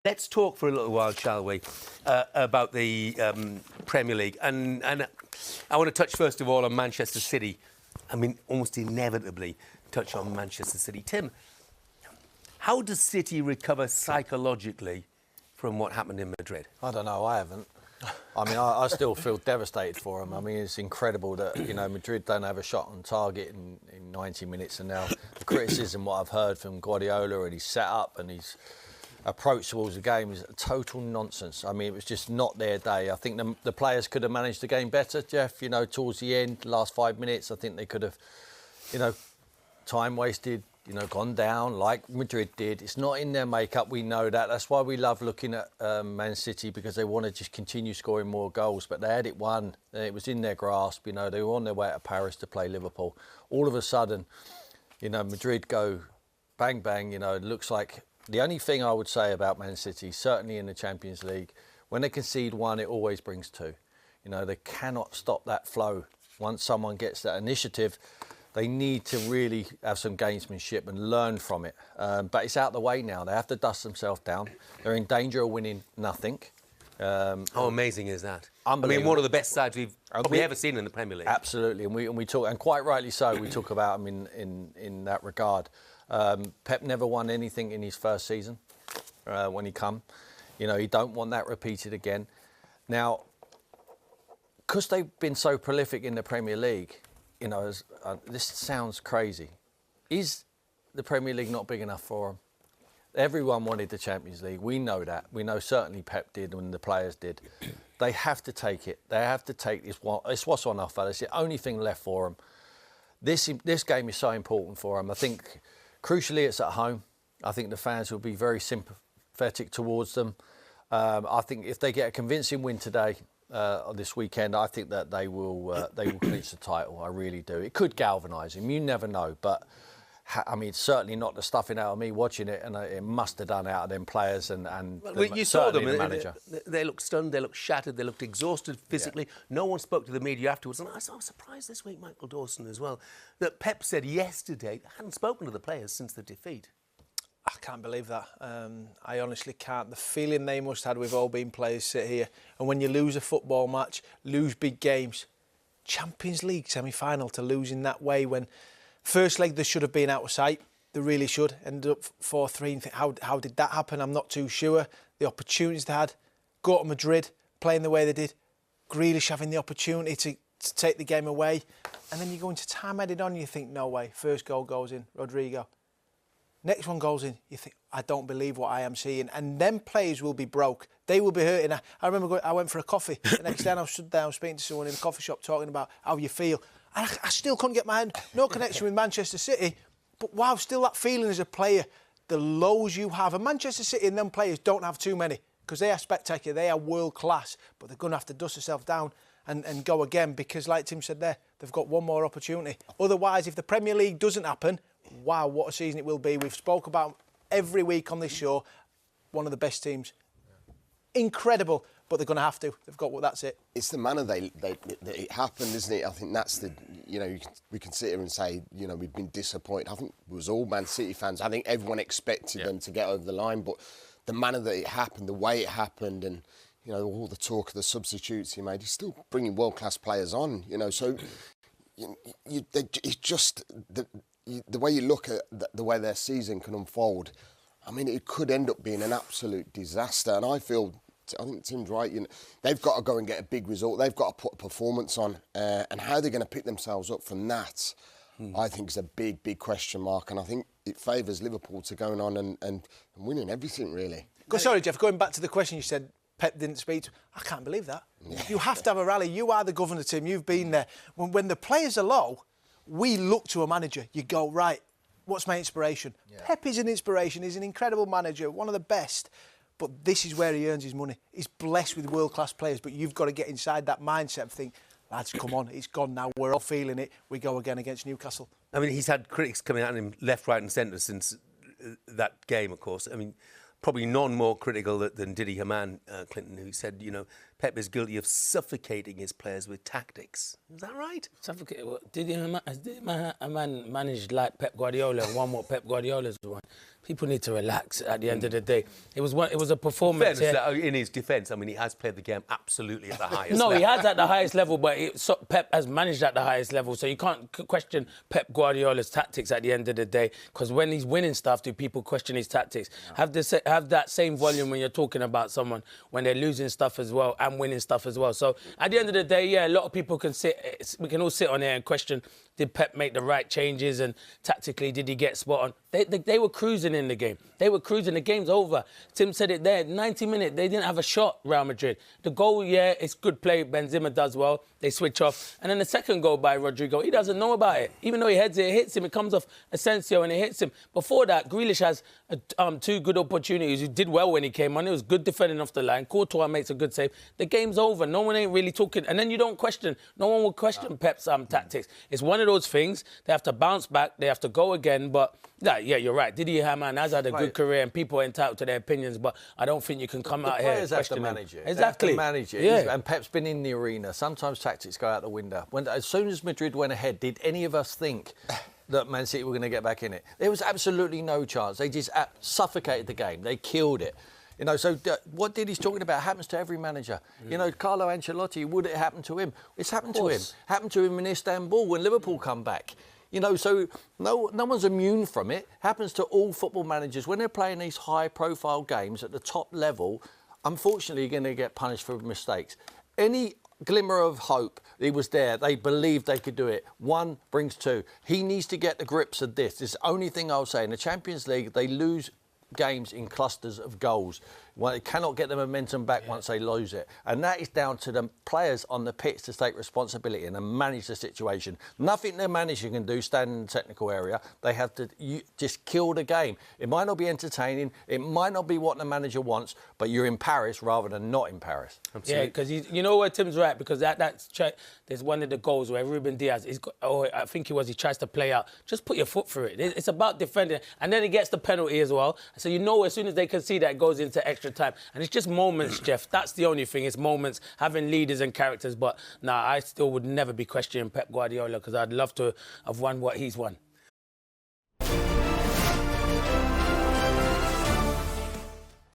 Let's talk for a little while, shall we, about the Premier League. And I want to touch, first of all, on Manchester City. I mean, almost inevitably touch on Manchester City. Tim, how does City recover psychologically from what happened in Madrid? I don't know, I haven't. I mean, I still feel devastated for them. I mean, it's incredible that, Madrid don't have a shot on target in 90 minutes. And now the criticism, what I've heard from Guardiola and his setup and his approach towards the game is total nonsense. I mean, it was just not their day. I think the players could have managed the game better, Jeff, towards the end, last 5 minutes. I think they could have, time wasted, gone down like Madrid did. It's not in their makeup, we know that. That's why we love looking at Man City, because they want to just continue scoring more goals. But they had it won. It was in their grasp. They were on their way to Paris to play Liverpool. All of a sudden, Madrid go bang, bang. It looks like the only thing I would say about Man City, certainly in the Champions League, when they concede one, it always brings two. They cannot stop that flow. Once someone gets that initiative, they need to really have some gamesmanship and learn from it. But it's out the way now. They have to dust themselves down. They're in danger of winning nothing. How amazing is that? I Unbelievable. mean, one of the best sides we've probably ever seen in the Premier League. Absolutely, and we talk, and quite rightly so, we talk about them in that regard. Pep never won anything in his first season when he come. He don't want that repeated again. Now, because they've been so prolific in the Premier League, this sounds crazy. Is the Premier League not big enough for them? Everyone wanted the Champions League. We know that. We know certainly Pep did and the players did. They have to take it. They have to take this one. It's what's on offer. It's the only thing left for them. This game is so important for them. I think, crucially, it's at home. I think the fans will be very sympathetic towards them. I think if they get a convincing win today, this weekend, I think that they will clinch the title. I really do. It could galvanise him. You never know. But, it's certainly not the stuffing out of me watching it, and it must have done out of them players and you saw them, the manager. They looked stunned, they looked shattered, they looked exhausted physically. Yeah. No one spoke to the media afterwards. And I was surprised this week, Michael Dawson as well, that Pep said yesterday hadn't spoken to the players since the defeat. I can't believe that. I honestly can't. The feeling they must have had, we've all been players sit here, and when you lose a football match, lose big games, Champions League semi-final, to lose in that way, when first leg they should have been out of sight. They really should. Ended up 4-3 and think, how did that happen? I'm not too sure. The opportunities they had, go to Madrid, playing the way they did, Grealish having the opportunity to take the game away, and then you go into time added on, you think, no way. First goal goes in, Rodrigo. Next one goes in, you think, I don't believe what I am seeing. And them players will be broke. They will be hurting. I remember I went for a coffee. The next day I stood down speaking to someone in a coffee shop talking about how you feel. And I still couldn't get my hand, no connection with Manchester City. But wow, still that feeling as a player, the lows you have. And Manchester City and them players don't have too many, because they are spectacular, they are world class. But they're going to have to dust themselves down and go again, because like Tim said there, they've got one more opportunity. Otherwise, if the Premier League doesn't happen, wow, what a season it will be. We've spoke about every week on this show, one of the best teams. Incredible, but they're going to have to. They've got that's it. It's the manner that it happened, isn't it? I think that's the, we can sit here and say, we've been disappointed. I think it was all Man City fans. I think everyone expected them to get over the line, but the manner that it happened, the way it happened, and, all the talk of the substitutes he made, he's still bringing world-class players on, so it's just the way you look at the way their season can unfold. I mean, it could end up being an absolute disaster. And I think Tim's right. They've got to go and get a big result. They've got to put a performance on. And how they're going to pick themselves up from that, I think, is a big, big question mark. And I think it favours Liverpool to going on and winning everything, really. Sorry, Jeff, going back to the question you said, Pep didn't speak to. I can't believe that. Yeah. You have to have a rally. You are the governor, Tim. You've been there. When the players are low, we look to a manager. You go, right, what's my inspiration? Yeah. Pep is an inspiration. He's an incredible manager, one of the best. But this is where he earns his money. He's blessed with world-class players, but you've got to get inside that mindset and think, lads, come on, it's gone now. We're all feeling it. We go again against Newcastle. I mean, he's had critics coming at him left, right and centre since that game, of course. I mean, probably none more critical than Diddy Haman, Clinton, who said, Pep is guilty of suffocating his players with tactics. Is that right? Suffocate. Did a man manage like Pep Guardiola and won what Pep Guardiola's won? People need to relax at the end of the day. It was a performance. In his defence, I mean, he has played the game absolutely at the highest level. No, he has at the highest level, but Pep has managed at the highest level, so you can't question Pep Guardiola's tactics at the end of the day, because when he's winning stuff, do people question his tactics? No. Have that same volume when you're talking about someone when they're losing stuff as well and winning stuff as well. So at the end of the day, yeah, a lot of people we can all sit on here and question, did Pep make the right changes, and tactically, did he get spot on? They were cruising in the game. They were cruising. The game's over. Tim said it there. 90 minutes, they didn't have a shot, Real Madrid. The goal, yeah, it's good play. Benzema does well. They switch off. And then the second goal by Rodrigo, he doesn't know about it. Even though he heads it hits him. It comes off Asensio and it hits him. Before that, Grealish has 2 good opportunities. He did well when he came on. It was good defending off the line. Courtois makes a good save. The game's over. No one ain't really talking. And then you don't question. No one will question Pep's tactics. It's one of those things. They have to bounce back. They have to go again. But yeah, you're right. Didi Hamann has had a good career and people are entitled to their opinions, but I don't think you can come out here and question have to manage it. Exactly. They have to manage it. Yeah. And Pep's been in the arena. Sometimes tactics go out the window. As soon as Madrid went ahead, did any of us think that Man City were going to get back in it? There was absolutely no chance. They just suffocated the game. They killed it. You know, so what Didi's talking about happens to every manager. You know, Carlo Ancelotti, would it happen to him? It's happened to him. Happened to him in Istanbul when Liverpool come back. You know, so no one's immune from it. Happens to all football managers. When they're playing these high-profile games at the top level, unfortunately, you're going to get punished for mistakes. Any glimmer of hope, he was there. They believed they could do it. 1 brings 2. He needs to get the grips of this. It's the only thing I'll say. In the Champions League, they lose games in clusters of goals. Well, they cannot get the momentum back once they lose it. And that is down to the players on the pitch to take responsibility and to manage the situation. Nothing the manager can do, stand in the technical area. They have to just kill the game. It might not be entertaining. It might not be what the manager wants, but you're in Paris rather than not in Paris. Absolutely. Yeah, because you know where Tim's right, because there's one of the goals where Ruben Diaz, I think he tries to play out. Just put your foot through it. It's about defending. And then he gets the penalty as well. So you know as soon as they can see that, it goes into extra time. And it's just moments, Jeff. That's the only thing. It's moments, having leaders and characters. But I still would never be questioning Pep Guardiola, because I'd love to have won what he's won.